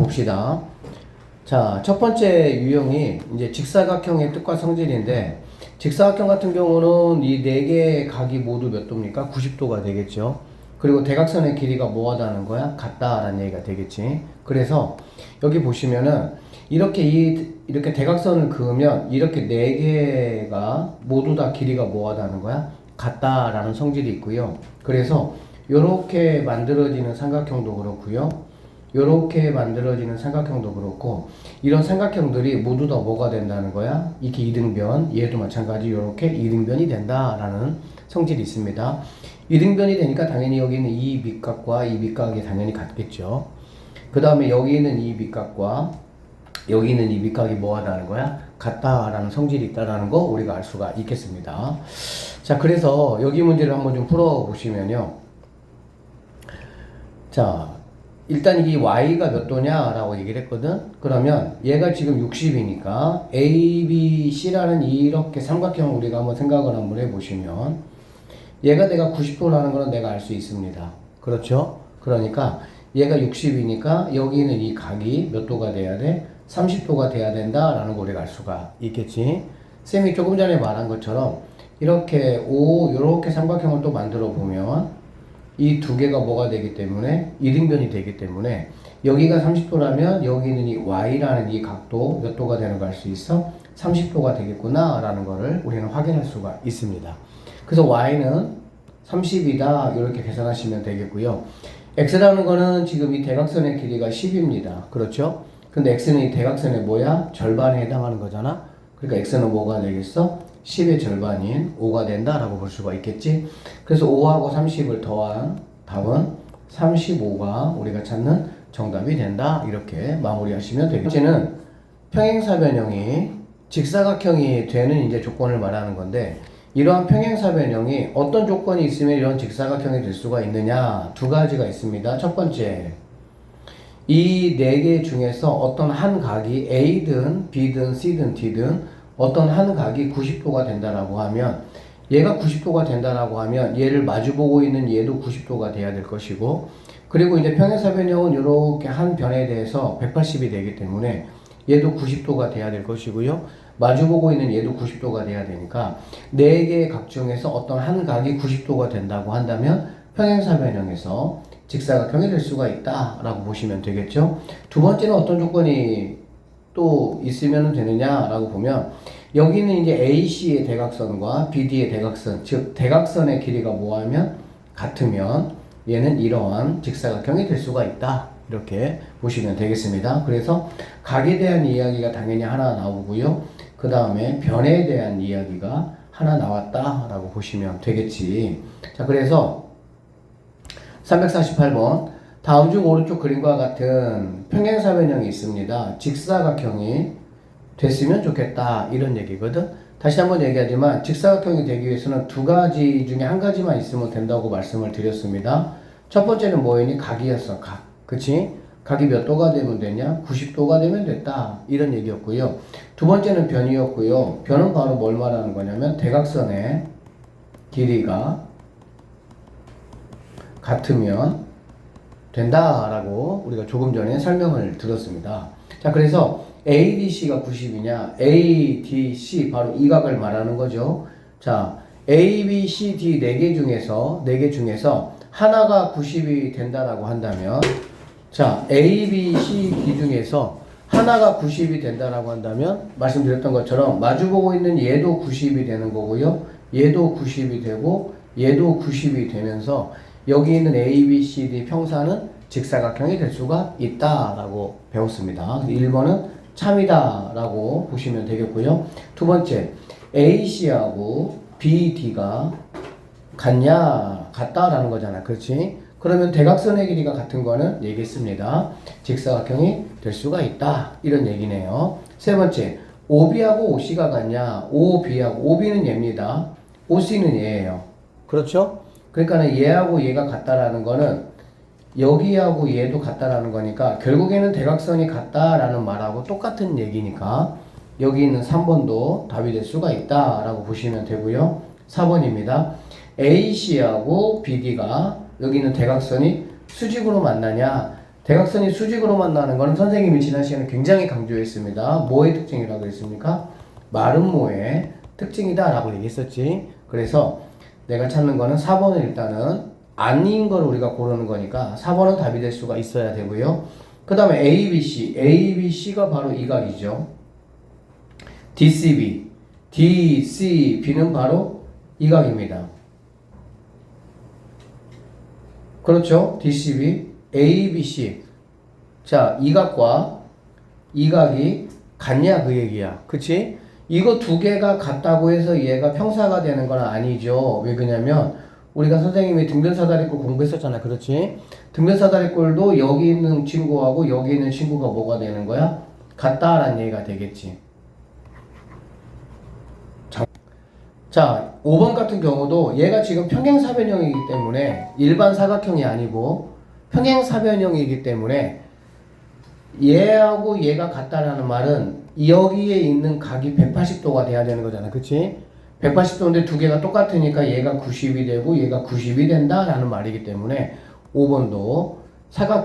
봅시다. 자, 첫 번째 유형이 이제 직사각형의 뜻과 성질인데, 직사각형 같은 경우는 이 네 개의 각이 모두 몇 도입니까? 90도가 되겠죠. 그리고 대각선의 길이가 뭐하다는 거야? 같다라는 얘기가 되겠지. 그래서 여기 보시면은 이렇게 대각선을 그으면 이렇게 네 개가 모두 다 길이가 뭐하다는 거야? 같다라는 성질이 있고요. 그래서 이렇게 만들어지는 삼각형도 그렇고요. 이렇게 만들어지는 삼각형도 그렇고, 이런 삼각형들이 모두 다 뭐가 된다는 거야? 이렇게 이등변, 얘도 마찬가지 이렇게 이등변이 된다라는 성질이 있습니다. 이등변이 되니까 당연히 여기는 이 밑각과 이 밑각이 당연히 같겠죠. 그 다음에 여기 있는 이 밑각과 여기 있는 이 밑각이 뭐하다는 거야? 같다라는 성질이 있다라는 거 우리가 알 수가 있겠습니다. 자, 그래서 여기 문제를 한번 좀 풀어보시면요. 자, 일단 이게 y가 몇 도냐라고 얘기를 했거든. 그러면 얘가 지금 60이니까 a, b, c라는 이렇게 삼각형을 우리가 한번 생각을 한번 해보시면, 얘가 내가 90도라는 거는 내가 알 수 있습니다. 그렇죠? 그러니까 얘가 60이니까 여기는 이 각이 몇 도가 돼야 돼? 30도가 돼야 된다라는 거 우리가 알 수가 있겠지. 쌤이 조금 전에 말한 것처럼 이렇게 이렇게 삼각형을 또 만들어 보면 이 두 개가 뭐가 되기 때문에 이등변이 되기 때문에 여기가 30도라면 여기는 이 y라는 이 각도 몇 도가 되는 걸 알 수 있어? 30도가 되겠구나 라는 거를 우리는 확인할 수가 있습니다. 그래서 y는 30이다 이렇게 계산하시면 되겠고요. x라는 거는 지금 이 대각선의 길이가 10입니다. 그렇죠? 근데 x는 이 대각선의 뭐야? 절반에 해당하는 거잖아. 그러니까 x는 뭐가 되겠어? 10의 절반인 5가 된다라고 볼 수가 있겠지. 그래서 5하고 30을 더한 답은 35가 우리가 찾는 정답이 된다. 이렇게 마무리하시면 되겠죠. 이제는 평행사변형이 직사각형이 되는 이제 조건을 말하는 건데, 이러한 평행사변형이 어떤 조건이 있으면 이런 직사각형이 될 수가 있느냐? 두 가지가 있습니다. 첫 번째, 이 네 개 중에서 어떤 한 각이 A든 B든 C든 D든 어떤 한 각이 90도가 된다라고 하면, 얘가 90도가 된다라고 하면 얘를 마주보고 있는 얘도 90도가 돼야 될 것이고, 그리고 이제 평행사변형은 이렇게 한 변에 대해서 180이 되기 때문에 얘도 90도가 돼야 될 것이고요. 마주보고 있는 얘도 90도가 돼야 되니까 네 개의 각 중에서 어떤 한 각이 90도가 된다고 한다면 평행사변형에서 직사각형이 될 수가 있다라고 보시면 되겠죠. 두 번째는 어떤 조건이 또 있으면 되느냐라고 보면, 여기는 이제 AC의 대각선과 BD의 대각선, 즉 대각선의 길이가 뭐하면 같으면 얘는 이러한 직사각형이 될 수가 있다. 이렇게 보시면 되겠습니다. 그래서 각에 대한 이야기가 당연히 하나 나오고요. 그 다음에 변에 대한 이야기가 하나 나왔다라고 보시면 되겠지. 자, 그래서 348번 다음 중 오른쪽 그림과 같은 평행사변형이 있습니다. 직사각형이 됐으면 좋겠다 이런 얘기거든. 다시 한번 얘기하지만 직사각형이 되기 위해서는 두 가지 중에 한 가지만 있으면 된다고 말씀을 드렸습니다. 첫 번째는 뭐였니? 각이었어. 각. 그치? 각이 몇 도가 되면 되냐? 90도가 되면 됐다 이런 얘기였고요. 두 번째는 변이었고요. 변은 바로 뭘 말하는 거냐면 대각선의 길이가 같으면 된다라고 우리가 조금 전에 설명을 들었습니다. 자, 그래서 ADC가 90이냐? ADC 바로 이 각을 말하는 거죠. 자, ABCD 네 개 중에서 하나가 90이 된다라고 한다면, 자, ABCD 중에서 하나가 90이 된다라고 한다면 말씀드렸던 것처럼 마주보고 있는 얘도 90이 되는 거고요. 얘도 90이 되고 얘도 90이 되면서 여기 있는 ABCD 평사는 직사각형이 될 수가 있다라고 배웠습니다. 1번은 참이다라고 보시면 되겠고요. 두 번째, AC하고 BD가 같다라는 거잖아. 그렇지? 그러면 대각선의 길이가 같은 거는 얘기했습니다. 직사각형이 될 수가 있다. 이런 얘기네요. 세 번째, OB하고 OC가 같냐? OB는 얘입니다. OC는 얘예요. 그렇죠? 그러니까 얘하고 얘가 같다라는 거는 여기하고 얘도 같다라는 거니까 결국에는 대각선이 같다라는 말하고 똑같은 얘기니까 여기 있는 3번도 답이 될 수가 있다라고 보시면 되고요. 4번입니다. AC하고 BD가 여기 있는 대각선이 수직으로 만나냐? 대각선이 수직으로 만나는 거는 선생님이 지난 시간에 굉장히 강조했습니다. 뭐의 특징이라고 그랬습니까? 마름모의 특징이다 라고 얘기했었지. 그래서 내가 찾는 거는 4번을 일단은 아닌 걸 우리가 고르는 거니까 4번은 답이 될 수가 있어야 되고요. 그 다음에 ABC가 바로 이 각이죠. DCB는 바로 이 각입니다. 그렇죠? DCB, ABC. 자, 이 각과 이 각이 같냐 그 얘기야. 그치? 이거 두 개가 같다고 해서 얘가 평사가 되는 건 아니죠. 왜 그러냐면 우리가 선생님이 등변사다리꼴 공부했었잖아. 그렇지? 등변사다리꼴도 여기 있는 친구하고 여기 있는 친구가 뭐가 되는 거야? 같다라는 얘기가 되겠지. 자, 5번 같은 경우도 얘가 지금 평행사변형이기 때문에 일반 사각형이 아니고 평행사변형이기 때문에 얘하고 얘가 같다라는 말은 여기에 있는 각이 180도가 돼야 되는 거잖아. 그치? 180도인데 두 개가 똑같으니까 얘가 90이 되고 얘가 90이 된다라는 말이기 때문에 5번도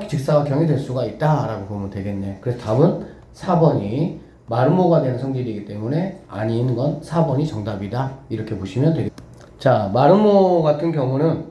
직사각형이 될 수가 있다라고 보면 되겠네. 그래서 답은 4번이 마름모가 되는 성질이기 때문에 아닌 건 4번이 정답이다. 이렇게 보시면 되겠다. 자, 마름모 같은 경우는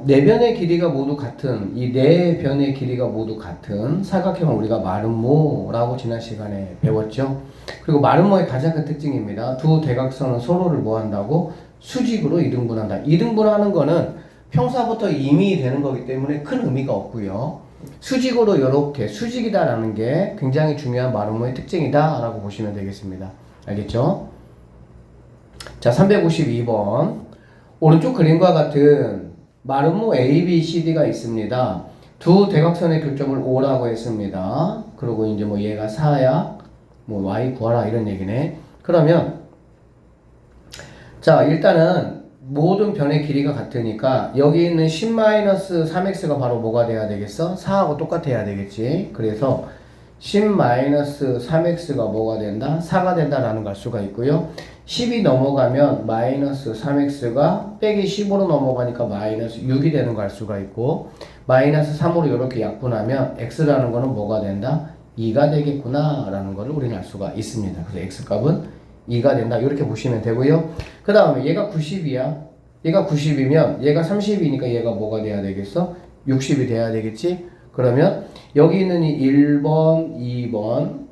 네 변의 길이가 모두 같은 이 네 변의 길이가 모두 같은 사각형을 우리가 마름모라고 지난 시간에 배웠죠. 그리고 마름모의 가장 큰 특징입니다. 두 대각선은 서로를 뭐 한다고? 수직으로 이등분한다. 이등분하는 거는 평사부터 이미 되는 거기 때문에 큰 의미가 없고요. 수직으로 이렇게 수직이다라는 게 굉장히 중요한 마름모의 특징이다 라고 보시면 되겠습니다. 알겠죠? 자, 352번 오른쪽 그림과 같은 마름모 ABCD가 있습니다. 두 대각선의 교점을 O라고 했습니다. 그리고 이제 뭐 얘가 4야 뭐 Y 구하라 이런 얘기네. 그러면 자, 일단은 모든 변의 길이가 같으니까 여기 있는 10-3x가 바로 뭐가 돼야 되겠어? 4하고 똑같아야 되겠지. 그래서 10-3x가 뭐가 된다? 4가 된다라는 걸 알 수가 있고요. 10이 넘어가면 마이너스 3x가 빼기 10으로 넘어가니까 마이너스 6이 되는 걸 알 수가 있고, 마이너스 3으로 이렇게 약분하면 x라는 거는 뭐가 된다? 2가 되겠구나 라는 거를 우리는 알 수가 있습니다. 그래서 x값은 2가 된다 이렇게 보시면 되고요. 그 다음에 얘가 90이야. 얘가 90이면 얘가 30이니까 얘가 뭐가 돼야 되겠어? 60이 돼야 되겠지? 그러면 여기 있는 이 1번, 2번,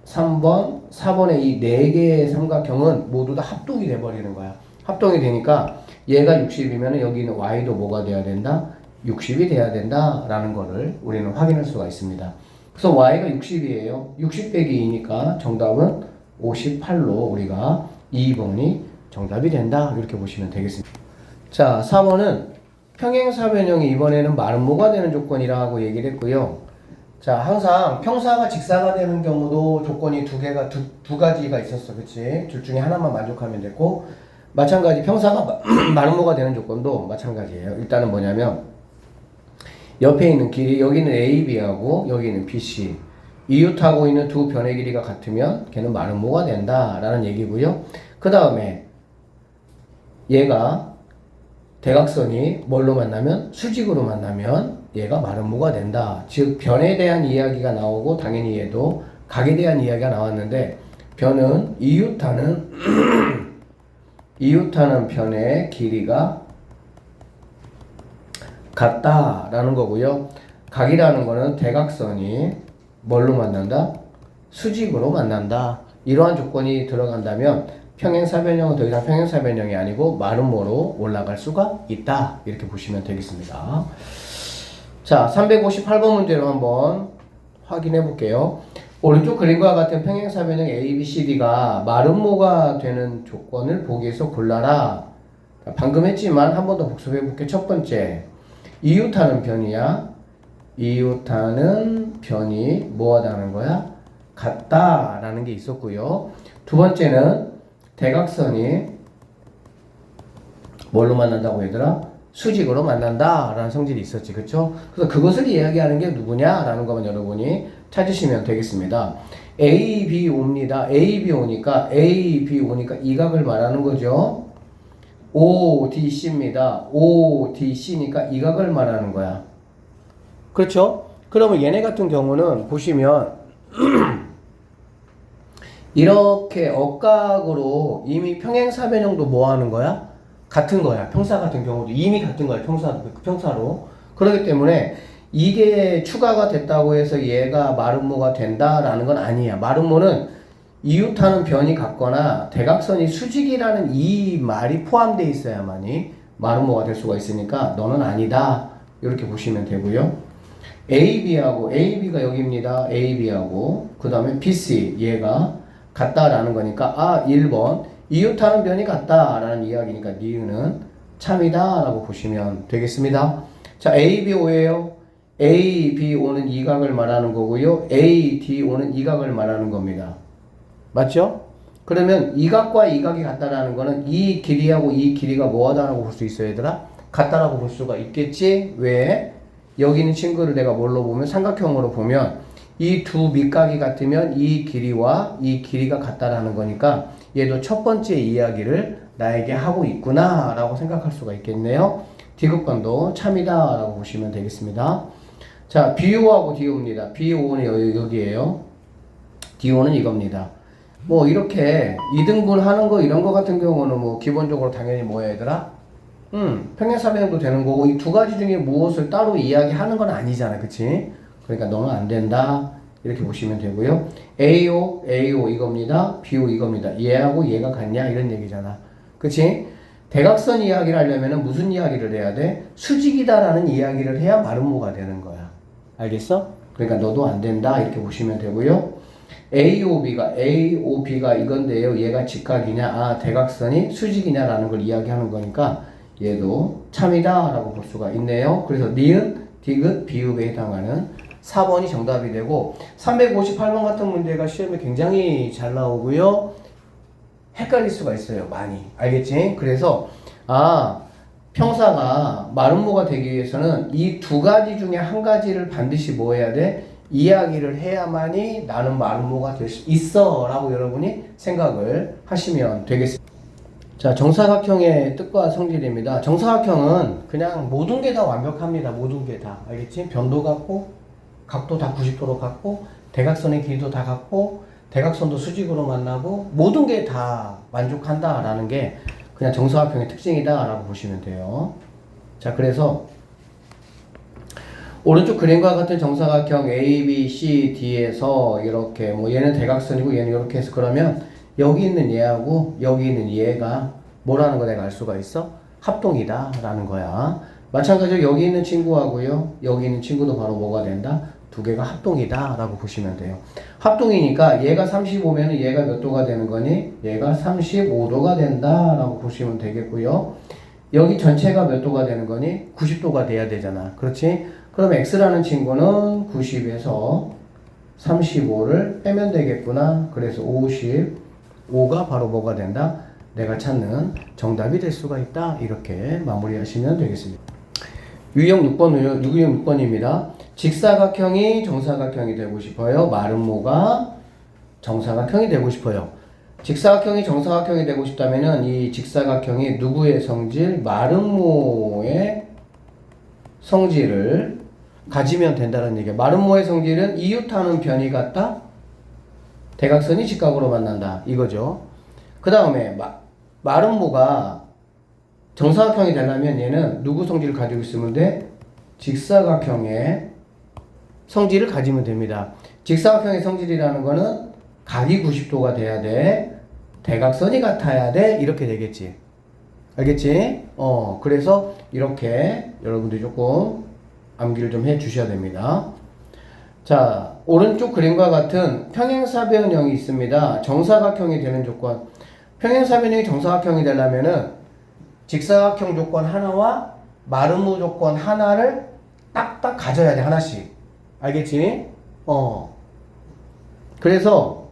3번, 4번의 이 4개의 삼각형은 모두 다 합동이 돼버리는 거야. 합동이 되니까 얘가 60이면 여기 있는 y도 뭐가 돼야 된다? 60이 돼야 된다라는 거를 우리는 확인할 수가 있습니다. 그래서 y가 60이에요. 60 빼기 2니까 정답은 58로 우리가 2번이 정답이 된다 이렇게 보시면 되겠습니다. 자, 4번은 평행사변형이 이번에는 마름모가 되는 조건이라고 얘기를 했고요. 자, 항상 평사가 직사가 되는 경우도 조건이 두 가지가 있었어. 그치? 둘 중에 하나만 만족하면 됐고, 마찬가지 평사가 마름모가 되는 조건도 마찬가지예요. 일단은 뭐냐면 옆에 있는 길이 여기는 AB하고 여기는 BC 이웃하고 있는 두 변의 길이가 같으면 걔는 마름모가 된다라는 얘기고요. 그 다음에 얘가 대각선이 뭘로 만나면 수직으로 만나면 얘가 마름모가 된다. 즉 변에 대한 이야기가 나오고 당연히 얘도 각에 대한 이야기가 나왔는데 변은 이웃하는 이웃하는 변의 길이가 같다라는 거고요. 각이라는 거는 대각선이 뭘로 만난다? 수직으로 만난다. 이러한 조건이 들어간다면 평행사변형은 더 이상 평행사변형이 아니고 마름모로 올라갈 수가 있다. 이렇게 보시면 되겠습니다. 자, 358번 문제로 한번 확인해 볼게요. 오른쪽 그림과 같은 평행사변형 ABCD가 마름모가 되는 조건을 보기에서 골라라. 방금 했지만 한 번 더 복습해 볼게. 첫 번째, 이웃하는 변이야. 이웃하는 변이 뭐하다는 거야? 같다라는 게 있었고요. 두 번째는 대각선이 뭘로 만난다고 얘들아? 수직으로 만난다라는 성질이 있었지. 그쵸? 그래서 그것을 이야기하는 게 누구냐라는 것만 여러분이 찾으시면 되겠습니다. A, B 옵니다. A, B 오니까 이 각을 말하는 거죠. O, D, C입니다. O, D, C니까 이 각을 말하는 거야. 그렇죠? 그러면 얘네 같은 경우는 보시면 이렇게 억각으로 이미 평행사변형도 뭐 하는 거야? 같은 거야. 평사 같은 경우도 이미 같은 거야. 평사로. 그렇기 때문에 이게 추가가 됐다고 해서 얘가 마름모가 된다라는 건 아니야. 마름모는 이웃하는 변이 같거나 대각선이 수직이라는 이 말이 포함되어 있어야만이 마름모가 될 수가 있으니까 너는 아니다. 이렇게 보시면 되고요. AB가 여기입니다. AB하고 그 다음에 BC 얘가 같다라는 거니까 1번 이웃하는 변이 같다라는 이야기니까 니은은 참이다 라고 보시면 되겠습니다. 자, ABO예요. ABO는 이 각을 말하는 거고요. ADO는 이 각을 말하는 겁니다. 맞죠? 그러면 이 각과 이 각이 같다라는 거는 이 길이하고 이 길이가 뭐하다라고 볼 수 있어요, 얘들아? 같다라고 볼 수가 있겠지? 왜? 여기 있는 친구를 내가 뭘로 보면 삼각형으로 보면 이 두 밑각이 같으면 이 길이와 이 길이가 같다라는 거니까 얘도 첫 번째 이야기를 나에게 하고 있구나 라고 생각할 수가 있겠네요. D급관도 참이다 라고 보시면 되겠습니다. 자, BO하고 DO입니다. BO는 여기에요. DO는 이겁니다. 뭐 이렇게 2등분 하는 거 이런 거 같은 경우는 뭐 기본적으로 당연히 뭐야 얘들아? 평행사변형도 되는 거고 이 두 가지 중에 무엇을 따로 이야기하는 건 아니잖아. 그치? 그러니까 너는 안 된다. 이렇게 보시면 되고요. AO 이겁니다. BO 이겁니다. 얘하고 얘가 같냐? 이런 얘기잖아. 그치? 대각선 이야기를 하려면 무슨 이야기를 해야 돼? 수직이다라는 이야기를 해야 마름모가 되는 거야. 알겠어? 그러니까 너도 안 된다. 이렇게 보시면 되고요. AOB가 이건데요. 얘가 직각이냐? 대각선이 수직이냐라는 걸 이야기하는 거니까 얘도 참이다 라고 볼 수가 있네요. 그래서 니은, 디귿, 비읍에 해당하는 4번이 정답이 되고 358번 같은 문제가 시험에 굉장히 잘 나오고요. 헷갈릴 수가 있어요. 많이. 알겠지? 그래서 평사가 마름모가 되기 위해서는 이 두 가지 중에 한 가지를 반드시 뭐 해야 돼? 이야기를 해야만이 나는 마름모가 될 수 있어 라고 여러분이 생각을 하시면 되겠습니다. 자, 정사각형의 뜻과 성질입니다. 정사각형은 그냥 모든 게 다 완벽합니다. 모든 게 다. 알겠지? 변도 같고, 각도 다 90도로 같고, 대각선의 길이도 다 같고, 대각선도 수직으로 만나고, 모든 게 다 만족한다라는 게 그냥 정사각형의 특징이다라고 보시면 돼요. 자, 그래서 오른쪽 그림과 같은 정사각형 A, B, C, D에서 이렇게 뭐 얘는 대각선이고 얘는 이렇게 해서 그러면 여기 있는 얘하고 여기 있는 얘가 뭐라는 거 내가 알 수가 있어? 합동이다 라는 거야. 마찬가지로 여기 있는 친구하고요 여기 있는 친구도 바로 뭐가 된다? 두 개가 합동이다 라고 보시면 돼요. 합동이니까 얘가 35면 얘가 몇 도가 되는 거니? 얘가 35도가 된다 라고 보시면 되겠고요. 여기 전체가 몇 도가 되는 거니? 90도가 돼야 되잖아. 그렇지? 그럼 X라는 친구는 90에서 35를 빼면 되겠구나. 그래서 55가 바로 뭐가 된다? 내가 찾는 정답이 될 수가 있다. 이렇게 마무리하시면 되겠습니다. 유형 6번입니다. 직사각형이 정사각형이 되고 싶어요. 마름모가 정사각형이 되고 싶어요. 직사각형이 정사각형이 되고 싶다면은 이 직사각형이 누구의 성질? 마름모의 성질을 가지면 된다는 얘기예요. 마름모의 성질은 이웃하는 변이 같다. 대각선이 직각으로 만난다. 이거죠. 그 다음에 마름모가 정사각형이 되려면 얘는 누구 성질을 가지고 있으면 돼? 직사각형의 성질을 가지면 됩니다. 직사각형의 성질이라는 거는 각이 90도가 돼야 돼. 대각선이 같아야 돼. 이렇게 되겠지. 알겠지? 그래서 이렇게 여러분들이 조금 암기를 좀 해 주셔야 됩니다. 자, 오른쪽 그림과 같은 평행사변형이 있습니다. 정사각형이 되는 조건. 평행사변형이 정사각형이 되려면은 직사각형 조건 하나와 마름모 조건 하나를 딱딱 가져야 돼. 하나씩. 알겠지? 그래서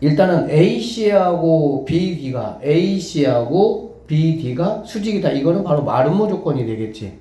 일단은 AC하고 BD가 수직이다. 이거는 바로 마름모 조건이 되겠지.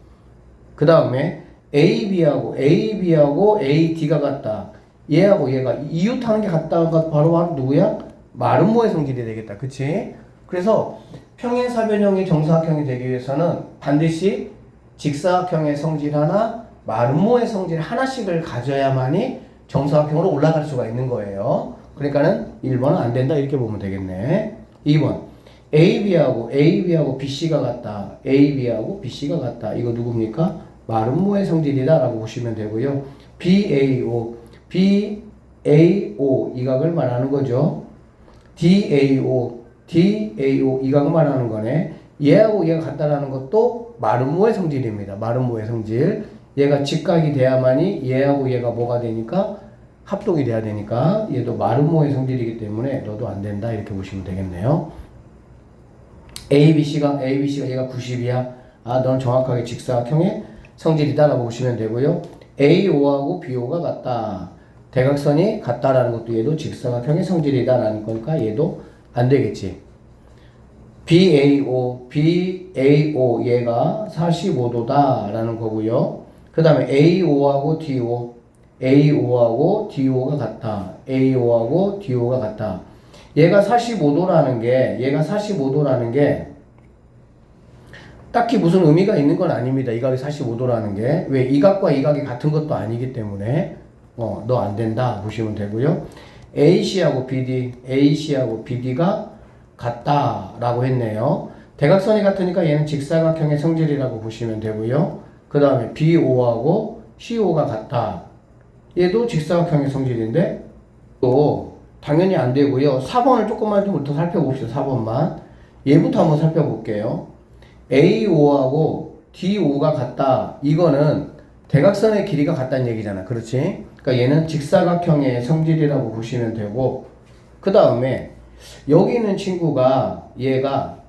그 다음에 AB하고 AD가 같다. 얘하고 얘가 이웃하는 게 같다가 바로 누구야? 마름모의 성질이 되겠다. 그치? 그래서 평행사변형이 정사각형이 되기 위해서는 반드시 직사각형의 성질 하나, 마름모의 성질 하나씩을 가져야만이 정사각형으로 올라갈 수가 있는 거예요. 그러니까는 1번은 안 된다 이렇게 보면 되겠네. 2번 AB하고 BC가 같다. AB하고 BC가 같다. 이거 누굽니까? 마름모의 성질이다 라고 보시면 되고요. BAO 이 각을 말하는 거죠. DAO 이 각을 말하는 거네. 얘하고 얘가 같다라는 것도 마름모의 성질입니다. 마름모의 성질. 얘가 직각이 돼야만이 얘하고 얘가 뭐가 되니까 합동이 돼야 되니까 얘도 마름모의 성질이기 때문에 너도 안 된다 이렇게 보시면 되겠네요. ABC가 얘가 90이야. 아, 넌 정확하게 직사각형의 성질이다 라고 보시면 되고요. AO하고 BO가 같다. 대각선이 같다라는 것도 얘도 직사각형의 성질이다 라는 거니까 얘도 안 되겠지. BAO 얘가 45도다 라는 거고요. 그 다음에 AO하고 DO가 같다. AO하고 DO가 같다. 얘가 45도라는 게 딱히 무슨 의미가 있는 건 아닙니다. 이 각이 45도라는 게. 왜? 이 각과 이 각이 같은 것도 아니기 때문에 너 안 된다 보시면 되고요. AC하고 BD가 같다라고 했네요. 대각선이 같으니까 얘는 직사각형의 성질이라고 보시면 되고요. 그 다음에 BO하고 CO가 같다. 얘도 직사각형의 성질인데 또 당연히 안 되고요. 4번을 조금만 좀 더 살펴봅시다. 4번만. 얘부터 한번 살펴볼게요. AO하고 DO가 같다. 이거는 대각선의 길이가 같다는 얘기잖아. 그렇지? 그러니까 얘는 직사각형의 성질이라고 보시면 되고, 그 다음에 여기 있는 친구가 얘가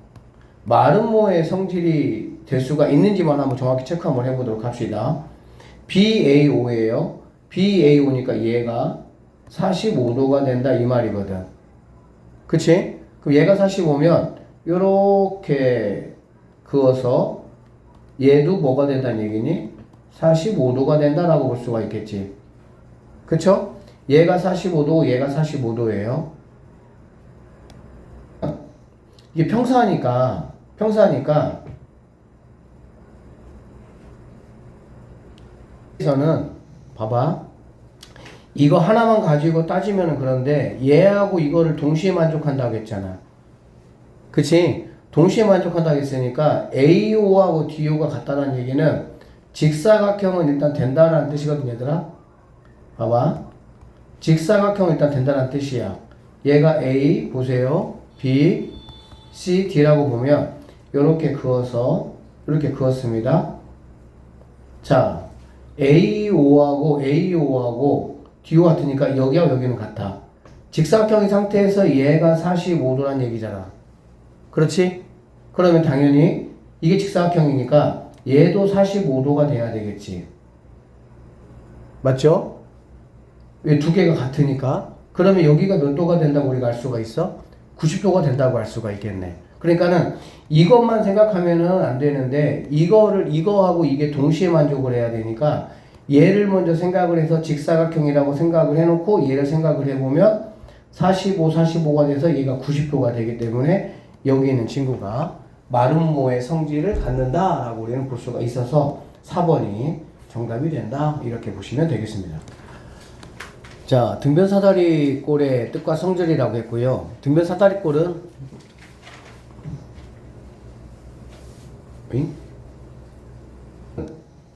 마름모의 성질이 될 수가 있는지만 한번 정확히 체크 한번 해보도록 합시다. BAO예요. BAO니까 얘가 45도가 된다 이 말이거든. 그치? 그럼 얘가 45면 요렇게 그어서 얘도 뭐가 된다는 얘기니? 45도가 된다라고 볼 수가 있겠지. 그쵸? 얘가 45도, 얘가 45도예요. 이게 평사하니까 여기서는 봐봐. 이거 하나만 가지고 따지면 그런데 얘하고 이거를 동시에 만족한다고 했잖아. 그치? 동시에 만족한다고 했으니까 AO하고 DO가 같다는 얘기는 직사각형은 일단 된다는 뜻이거든 얘들아. 봐봐. 직사각형은 일단 된다는 뜻이야. 얘가 A 보세요. B, C, D라고 보면 이렇게 그어서 이렇게 그었습니다. 자, AO하고 DO 같으니까 여기와 여기는 같아. 직사각형인 상태에서 얘가 45도란 얘기잖아. 그렇지? 그러면 당연히 이게 직사각형이니까 얘도 45도가 돼야 되겠지. 맞죠? 왜 두 개가 같으니까? 그러면 여기가 몇 도가 된다고 우리가 알 수가 있어? 90도가 된다고 알 수가 있겠네. 그러니까는 이것만 생각하면은 안 되는데 이거하고 이게 동시에 만족을 해야 되니까 얘를 먼저 생각을 해서 직사각형이라고 생각을 해놓고 얘를 생각을 해보면 45가 돼서 얘가 90도가 되기 때문에 여기 있는 친구가 마름모의 성질을 갖는다라고 우리는 볼 수가 있어서 4번이 정답이 된다 이렇게 보시면 되겠습니다. 자, 등변사다리꼴의 뜻과 성질이라고 했고요. 등변사다리꼴은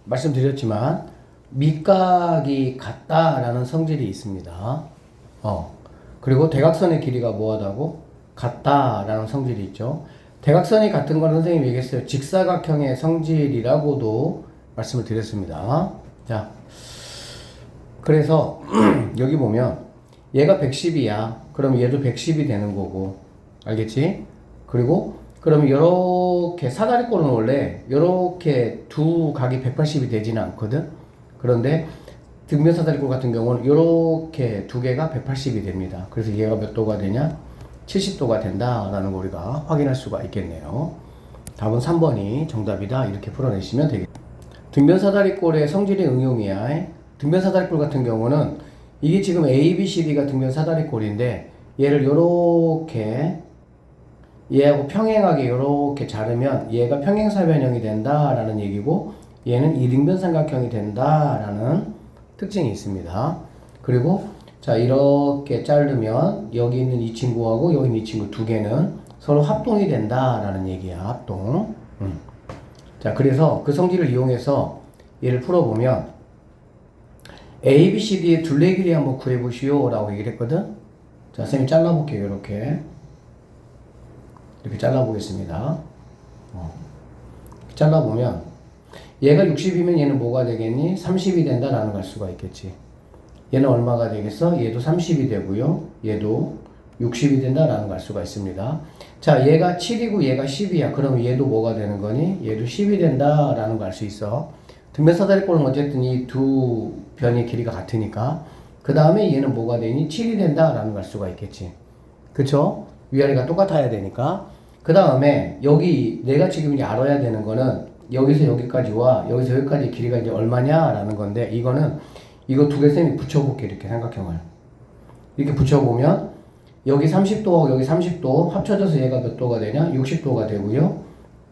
말씀드렸지만 밑각이 같다라는 성질이 있습니다. 그리고 대각선의 길이가 뭐하다고? 같다라는 성질이 있죠. 대각선이 같은 건 선생님이 얘기했어요. 직사각형의 성질이라고도 말씀을 드렸습니다. 자, 그래서 여기 보면 얘가 110이야. 그럼 얘도 110이 되는 거고. 알겠지? 그리고 그러면 이렇게 사다리꼴은 원래 이렇게 두 각이 180이 되지는 않거든. 그런데 등변사다리꼴 같은 경우는 이렇게 두 개가 180이 됩니다. 그래서 얘가 몇 도가 되냐? 70도가 된다라는 거 우리가 확인할 수가 있겠네요. 답은 3번이 정답이다 이렇게 풀어내시면 되겠습니다. 등변사다리꼴의 성질의 응용이야. 등변사다리꼴 같은 경우는 이게 지금 A, B, C, D가 등변사다리꼴인데 얘를 요렇게 얘하고 평행하게 요렇게 자르면 얘가 평행사변형이 된다라는 얘기고 얘는 이등변 삼각형이 된다라는 특징이 있습니다. 그리고 자 이렇게 자르면 여기 있는 이 친구하고 여기 있는 이 친구 두 개는 서로 합동이 된다라는 얘기야. 합동. 자 그래서 그 성질을 이용해서 얘를 풀어보면 A, B, C, D의 둘레 길이 한번 구해보시오 라고 얘기를 했거든. 자 선생님 잘라볼게요. 이렇게 잘라보겠습니다. 잘라보면 얘가 60이면 얘는 뭐가 되겠니? 30이 된다라는 걸 수가 있겠지. 얘는 얼마가 되겠어? 얘도 30이 되고요. 얘도 60이 된다라는 걸 알 수가 있습니다. 자, 얘가 7이고 얘가 10이야. 그러면 얘도 뭐가 되는 거니? 얘도 10이 된다라는 걸 알 수 있어. 등변사다리꼴은 어쨌든 이 두 변의 길이가 같으니까. 그 다음에 얘는 뭐가 되니? 7이 된다라는 걸 알 수가 있겠지. 그쵸? 위아래가 똑같아야 되니까. 그 다음에 여기 내가 지금 이제 알아야 되는 거는 여기서 여기까지와 여기서 여기까지 길이가 이제 얼마냐라는 건데 이거 두 개 쌤이 붙여볼게. 이렇게 삼각형을 이렇게 붙여보면 여기 30도하고 여기 30도 합쳐져서 얘가 몇 도가 되냐? 60도가 되고요.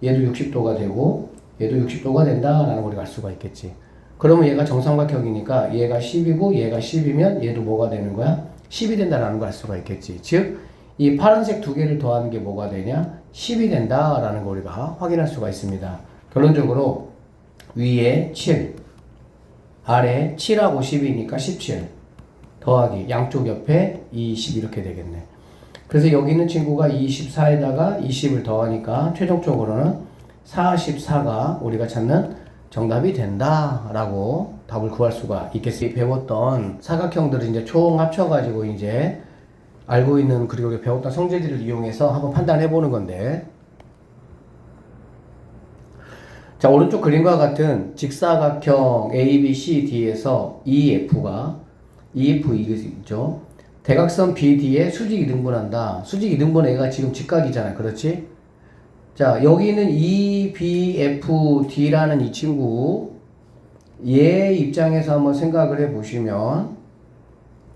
얘도 60도가 되고 얘도 60도가 된다라는 걸 우리가 알 수가 있겠지. 그러면 얘가 정삼각형이니까 얘가 10이고 얘가 10이면 얘도 뭐가 되는 거야? 10이 된다라는 걸 알 수가 있겠지. 즉 이 파란색 두 개를 더하는 게 뭐가 되냐? 10이 된다라는 걸 우리가 확인할 수가 있습니다. 결론적으로 위에 7 아래 7하고 10이니까 17 더하기 양쪽 옆에 20 이렇게 되겠네. 그래서 여기 있는 친구가 24에다가 20을 더하니까 최종적으로는 44가 우리가 찾는 정답이 된다라고 답을 구할 수가 있겠습니다. 배웠던 사각형들을 이제 총 합쳐가지고 이제 알고 있는 그리고 배웠던 성질들을 이용해서 한번 판단해 보는 건데, 자 오른쪽 그림과 같은 직사각형 ABCD에서 EF가 EF 이거죠. 대각선 BD에 수직 이등분한다. 수직 이등분 A가 지금 직각이잖아. 그렇지? 자, 여기 있는 EBFD라는 이 친구, 얘 입장에서 한번 생각을 해 보시면,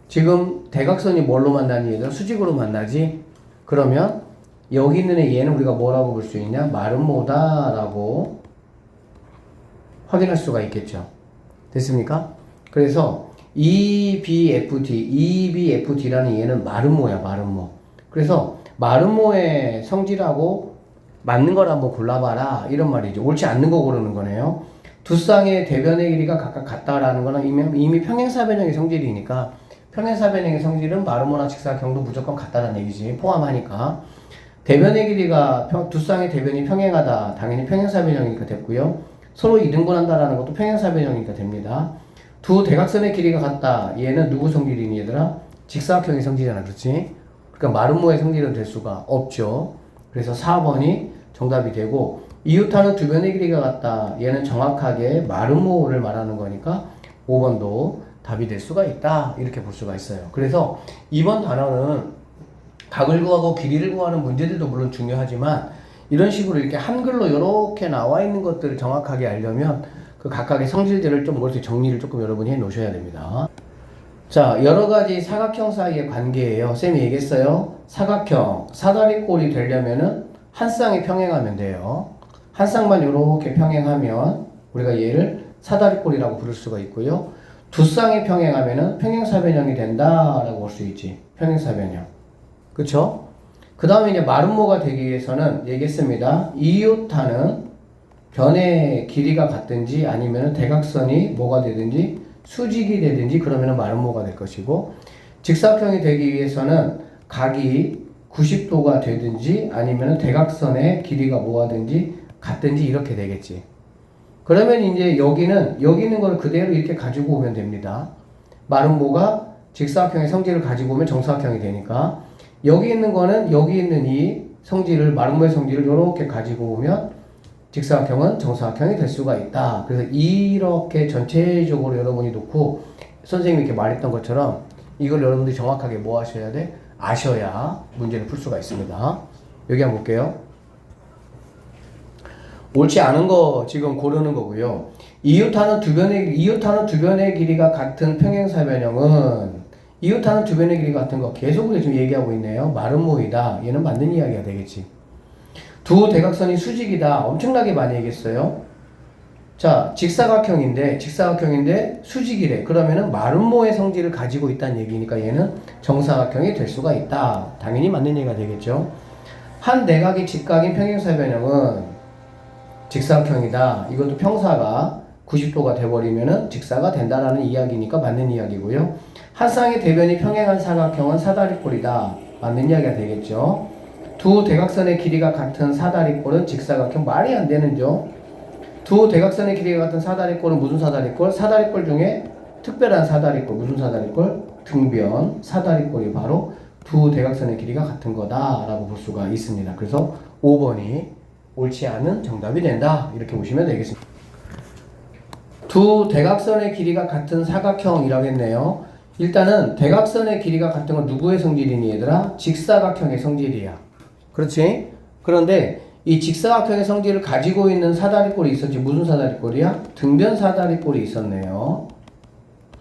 지금 대각선이 뭘로 만나니? 얘들아? 수직으로 만나지? 그러면, 여기 있는 얘는 우리가 뭐라고 볼 수 있냐? 마름모다라고 확인할 수가 있겠죠. 됐습니까? 그래서, EBFD라는 얘는 마름모야, 마름모. 그래서, 마름모의 성질하고 맞는 걸 한번 골라봐라 이런 말이죠. 옳지 않는 거 고르는 거네요. 두 쌍의 대변의 길이가 각각 같다라는 거는 이미 평행사변형의 성질이니까 평행사변형의 성질은 마름모나 직사각형도 무조건 같다는 얘기지. 포함하니까 대변의 길이가 두 쌍의 대변이 평행하다. 당연히 평행사변형이니까 됐고요. 서로 이등분한다라는 것도 평행사변형이니까 됩니다. 두 대각선의 길이가 같다. 얘는 누구 성질이니 얘들아? 직사각형의 성질이잖아. 그렇지? 그러니까 마름모의 성질은 될 수가 없죠. 그래서 4번이 정답이 되고, 이웃하는 두 변의 길이가 같다. 얘는 정확하게 마름모를 말하는 거니까 5번도 답이 될 수가 있다. 이렇게 볼 수가 있어요. 그래서 이번 단어는 각을 구하고 길이를 구하는 문제들도 물론 중요하지만 이런 식으로 이렇게 한글로 이렇게 나와 있는 것들을 정확하게 알려면 그 각각의 성질들을 좀 머릿속에 정리를 조금 여러분이 해 놓으셔야 됩니다. 자, 여러 가지 사각형 사이의 관계예요. 쌤이 얘기했어요. 사각형, 사다리꼴이 되려면은 한 쌍이 평행하면 돼요. 한 쌍만 이렇게 평행하면 우리가 얘를 사다리꼴이라고 부를 수가 있고요. 두 쌍이 평행하면은 평행사변형이 된다라고 볼 수 있지. 평행사변형. 그쵸? 그 다음에 이제 마름모가 되기 위해서는 얘기했습니다. 이웃하는 변의 길이가 같든지 아니면은 대각선이 뭐가 되든지 수직이 되든지 그러면 마름모가 될 것이고, 직사각형이 되기 위해서는 각이 90도가 되든지 아니면 대각선의 길이가 뭐하든지 같든지 이렇게 되겠지. 그러면 이제 여기 있는 걸 그대로 이렇게 가지고 오면 됩니다. 마름모가 직사각형의 성질을 가지고 오면 정사각형이 되니까 여기 있는 거는 여기 있는 이 성질을, 마름모의 성질을 이렇게 가지고 오면 직사각형은 정사각형이 될 수가 있다. 그래서 이렇게 전체적으로 여러분이 놓고 선생님이 이렇게 말했던 것처럼 이걸 여러분들이 정확하게 뭐 하셔야 돼? 아셔야 문제를 풀 수가 있습니다. 여기 한번 볼게요. 옳지 않은 거 지금 고르는 거고요. 이웃하는 두 변의 길이가 같은 평행사변형은 이웃하는 두 변의 길이가 같은 거 계속 우리가 지금 얘기하고 있네요. 마름모이다. 얘는 맞는 이야기가 되겠지. 두 대각선이 수직이다. 엄청나게 많이 얘기했어요. 자, 직사각형인데 수직이래. 그러면은 마름모의 성질을 가지고 있다는 얘기니까 얘는 정사각형이 될 수가 있다. 당연히 맞는 얘기가 되겠죠. 한 내각이 직각인 평행사변형은 직사각형이다. 이것도 평사가 90도가 돼버리면은 직사가 된다라는 이야기니까 맞는 이야기고요. 한 쌍의 대변이 평행한 사각형은 사다리꼴이다. 맞는 이야기가 되겠죠. 두 대각선의 길이가 같은 사다리꼴은 직사각형. 말이 안 되는죠. 두 대각선의 길이가 같은 사다리꼴은 무슨 사다리꼴? 사다리꼴 중에 특별한 사다리꼴. 무슨 사다리꼴? 등변 사다리꼴이 바로 두 대각선의 길이가 같은 거다라고 볼 수가 있습니다. 그래서 5번이 옳지 않은 정답이 된다. 이렇게 보시면 되겠습니다. 두 대각선의 길이가 같은 사각형이라고 했네요. 일단은 대각선의 길이가 같은 건 누구의 성질이니 얘들아? 직사각형의 성질이야. 그렇지? 그런데 이 직사각형의 성질을 가지고 있는 사다리꼴이 있었지. 무슨 사다리꼴이야? 등변 사다리꼴이 있었네요.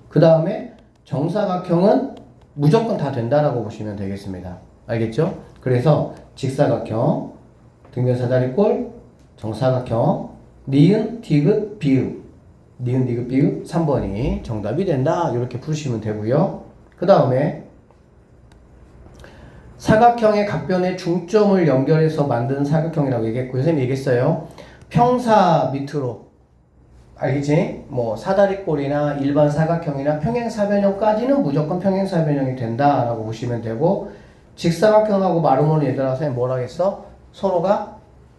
그 다음에 정사각형은 무조건 다 된다라고 보시면 되겠습니다. 알겠죠? 그래서 직사각형, 등변 사다리꼴, 정사각형, 니은, 디귿, 비읍. 니은, 디귿, 비읍 3번이 정답이 된다. 이렇게 푸시면 되고요. 그 다음에 사각형의 각변의 중점을 연결해서 만드는 사각형이라고 얘기했고요. 선생님이 얘기했어요. 평사 밑으로 알겠지? 뭐 사다리꼴이나 일반 사각형이나 평행사변형까지는 무조건 평행사변형이 된다라고 보시면 되고, 직사각형하고 마름모는 얘들아 선생님 뭐라 했어? 서로가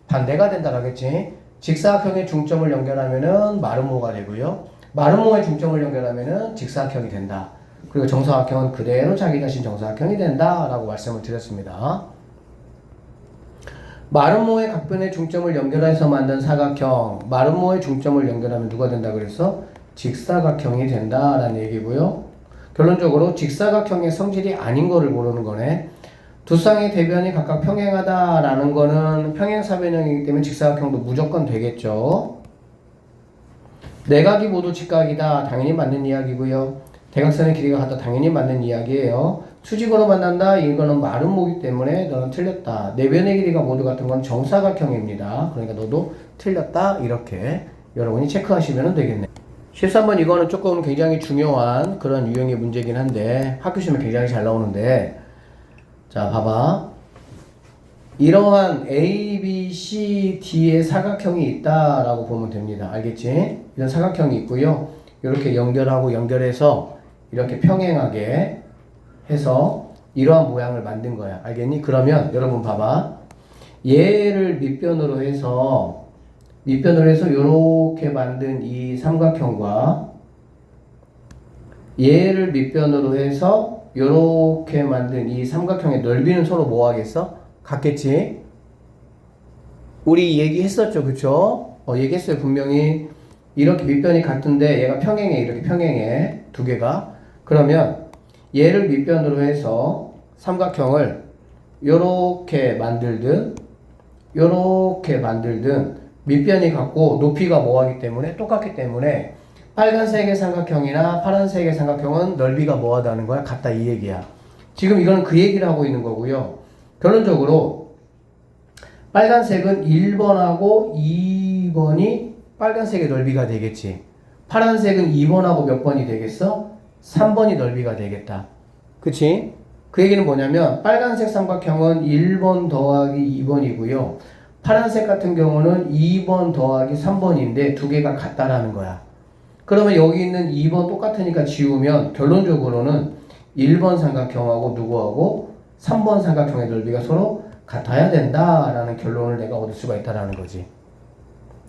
반대가 된다라고 했지. 직사각형의 중점을 연결하면은 마름모가 되고요. 마름모의 중점을 연결하면은 직사각형이 된다. 그리고 정사각형은 그대로 자기 자신 정사각형이 된다라고 말씀을 드렸습니다. 마름모의 각변의 중점을 연결해서 만든 사각형, 마름모의 중점을 연결하면 누가 된다 그랬어? 직사각형이 된다라는 얘기고요. 결론적으로 직사각형의 성질이 아닌 거를 모르는 거네. 두 쌍의 대변이 각각 평행하다라는 거는 평행사변형이기 때문에 직사각형도 무조건 되겠죠. 내각이 모두 직각이다. 당연히 맞는 이야기고요. 대각선의 길이가 같다. 당연히 맞는 이야기예요. 수직으로 만난다. 이거는 마름모이기 때문에 너는 틀렸다. 내변의 길이가 모두 같은 건 정사각형입니다. 그러니까 너도 틀렸다. 이렇게 여러분이 체크하시면 되겠네요. 13번 이거는 조금 굉장히 중요한 그런 유형의 문제긴 한데 학교 시험에 굉장히 잘 나오는데, 자 봐봐. 이러한 A, B, C, D의 사각형이 있다라고 보면 됩니다. 알겠지? 이런 사각형이 있고요. 이렇게 연결해서 이렇게 평행하게 해서 이러한 모양을 만든 거야. 알겠니? 그러면 여러분 봐봐. 얘를 밑변으로 해서 이렇게 만든 이 삼각형과 얘를 밑변으로 해서 이렇게 만든 이 삼각형의 넓이는 서로 뭐 하겠어? 같겠지? 우리 얘기했었죠. 그쵸? 얘기했어요. 분명히 이렇게 밑변이 같은데 얘가 평행해. 이렇게 평행해. 두 개가. 그러면 얘를 밑변으로 해서 삼각형을 요렇게 만들든 밑변이 같고 높이가 뭐하기 때문에 똑같기 때문에 빨간색의 삼각형이나 파란색의 삼각형은 넓이가 뭐하다는 거야? 같다 이 얘기야. 지금 이거는 그 얘기를 하고 있는 거고요. 결론적으로 빨간색은 1번하고 2번이 빨간색의 넓이가 되겠지. 파란색은 2번하고 몇 번이 되겠어? 3번이 넓이가 되겠다. 그치? 그 얘기는 뭐냐면 빨간색 삼각형은 1번 더하기 2번이고요. 파란색 같은 경우는 2번 더하기 3번인데 두 개가 같다라는 거야. 그러면 여기 있는 2번 똑같으니까 지우면 결론적으로는 1번 삼각형하고 누구하고 3번 삼각형의 넓이가 서로 같아야 된다라는 결론을 내가 얻을 수가 있다라는 거지.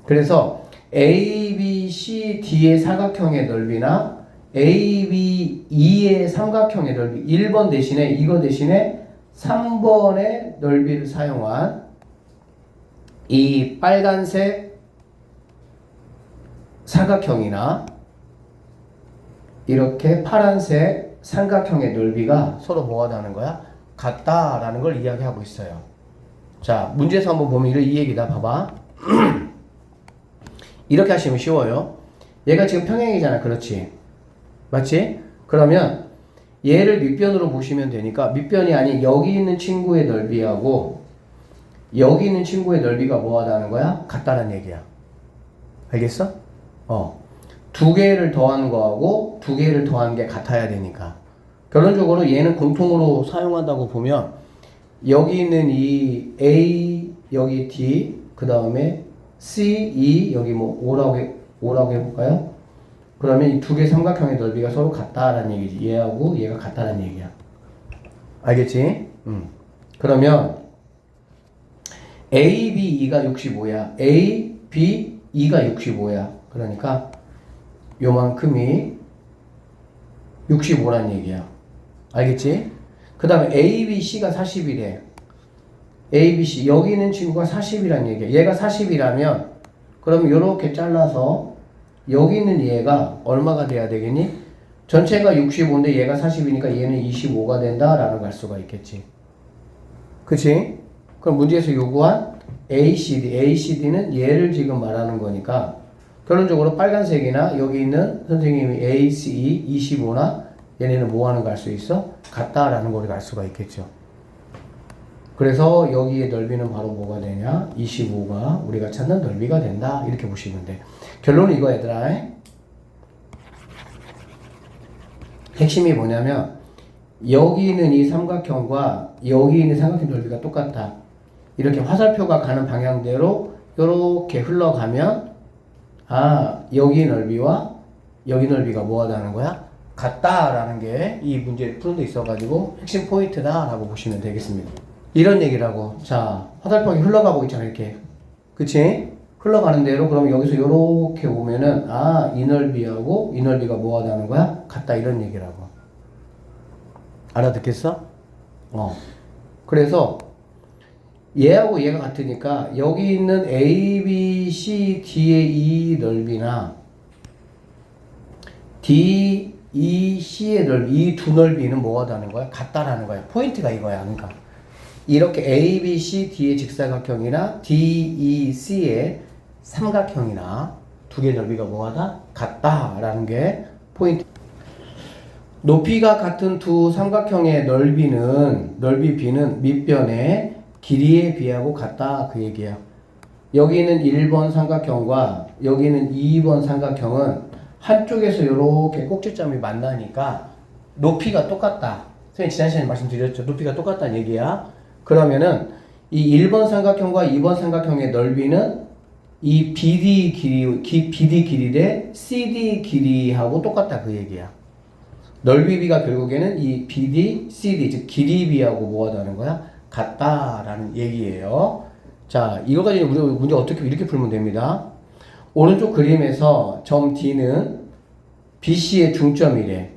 그래서 A, B, C, D의 사각형의 넓이나 A, B, E의 삼각형의 넓이 1번 대신에 이거 대신에 3번의 넓이를 사용한 이 빨간색 사각형이나 이렇게 파란색 삼각형의 넓이가 서로 뭐하다는 거야? 같다라는 걸 이야기하고 있어요. 자, 문제에서 한번 보면 이 얘기다. 봐봐. 이렇게 하시면 쉬워요. 얘가 지금 평행이잖아. 그렇지? 맞지? 그러면 얘를 밑변으로 보시면 되니까 밑변이 아닌 여기 있는 친구의 넓이하고 여기 있는 친구의 넓이가 뭐하다는 거야? 같다는 얘기야. 알겠어? 두 개를 더한 거하고 두 개를 더한 게 같아야 되니까. 결론적으로 얘는 공통으로 사용한다고 보면 여기 있는 이 A, 여기 D, 그 다음에 C, E, 여기 뭐 O라고 해볼까요? 그러면 이 두 개 삼각형의 넓이가 서로 같다라는 얘기지. 얘하고 얘가 같다라는 얘기야. 알겠지? 그러면 A, B, E가 65야. A, B, E가 65야. 그러니까 요만큼이 65란 얘기야. 알겠지? 그 다음에 A, B, C가 40이래. A, B, C. 여기 있는 친구가 40이란 얘기야. 얘가 40이라면 그럼 요렇게 잘라서 여기 있는 얘가 얼마가 돼야 되겠니? 전체가 65인데 얘가 40이니까 얘는 25가 된다라는 걸 알 수가 있겠지. 그치? 그럼 문제에서 요구한 ACD는 얘를 지금 말하는 거니까 결론적으로 빨간색이나 여기 있는 선생님이 ACE 25나 얘네는 뭐 하는 거 알 수 있어? 같다라는 걸 알 수가 있겠죠. 그래서 여기의 넓이는 바로 뭐가 되냐? 25가 우리가 찾는 넓이가 된다. 이렇게 보시면 돼. 결론은 이거 얘들아. 핵심이 뭐냐면 여기 있는 이 삼각형과 여기 있는 삼각형 넓이가 똑같다. 이렇게 화살표가 가는 방향대로 이렇게 흘러가면 여기 넓이와 여기 넓이가 뭐하다는 거야? 같다라는 게 이 문제를 푸는 데 있어가지고 핵심 포인트다 라고 보시면 되겠습니다. 이런 얘기라고. 자, 화살표가 흘러가고 있잖아 이렇게. 그치? 흘러가는 대로 그럼 여기서 이렇게 오면은 이 넓이하고 이 넓이가 뭐하다는 거야? 같다 이런 얘기라고. 알아듣겠어? 그래서 얘하고 얘가 같으니까 여기 있는 A, B, C, D의 이 넓이나 D, E, C의 넓이, 이 두 넓이는 뭐하다는 거야? 같다라는 거야. 포인트가 이거야. 그러니까 이렇게 A, B, C, D의 직사각형이나 D, E, C의 삼각형이나 두 개의 넓이가 뭐하다? 같다라는 게 포인트. 높이가 같은 두 삼각형의 넓이 B는 밑변의 길이에 비하고 같다 그 얘기야. 여기 있는 1번 삼각형과 여기 있는 2번 삼각형은 한쪽에서 이렇게 꼭지점이 만나니까 높이가 똑같다. 선생님 지난 시간에 말씀드렸죠. 높이가 똑같다는 얘기야. 그러면은 이 1번 삼각형과 2번 삼각형의 넓이는 이 BD 길이 대 CD 길이하고 똑같다 그 얘기야. 넓이비가 결국에는 이 BD, CD 즉 길이비하고 뭐가 다른 거야? 같다라는 얘기예요. 자, 이거까지 우리 문제 어떻게 이렇게 풀면 됩니다. 오른쪽 그림에서 점 D는 BC의 중점이래.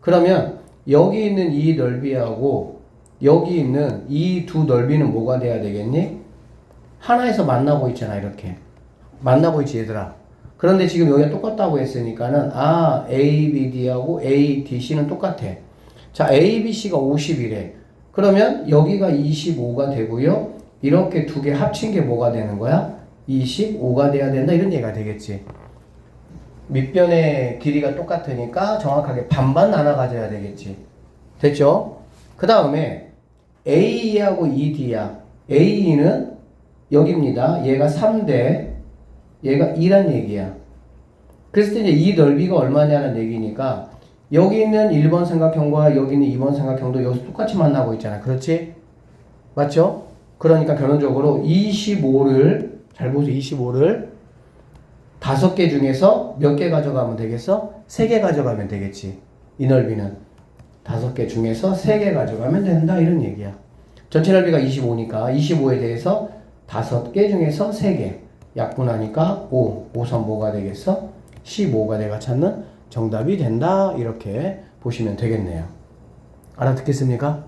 그러면 여기 있는 이 넓이하고 여기 있는 이 두 넓이는 뭐가 돼야 되겠니? 하나에서 만나고 있잖아 이렇게. 만나고 있지 얘들아. 그런데 지금 여기가 똑같다고 했으니까는 ABD하고 ADC는 똑같아. 자, ABC가 50이래. 그러면 여기가 25가 되고요. 이렇게 두 개 합친 게 뭐가 되는 거야? 25가 돼야 된다 이런 얘기가 되겠지. 밑변의 길이가 똑같으니까 정확하게 반반 나눠 가져야 되겠지. 됐죠? 그 다음에 AE하고 ED야. AE는 여기입니다. 얘가 3대 얘가 2란 얘기야. 그랬을 때 이제 이 넓이가 얼마냐는 얘기니까 여기 있는 1번 삼각형과 여기 있는 2번 삼각형도 여기서 똑같이 만나고 있잖아. 그렇지? 맞죠? 그러니까 결론적으로 25를 잘 보세요. 25를 5개 중에서 몇 개 가져가면 되겠어? 3개 가져가면 되겠지. 이 넓이는 5개 중에서 3개 가져가면 된다 이런 얘기야. 전체 넓이가 25니까 25에 대해서 5개 중에서 3개 약분하니까 5 5선 뭐가 되겠어? 15가 내가 찾는 정답이 된다 이렇게 보시면 되겠네요. 알아듣겠습니까?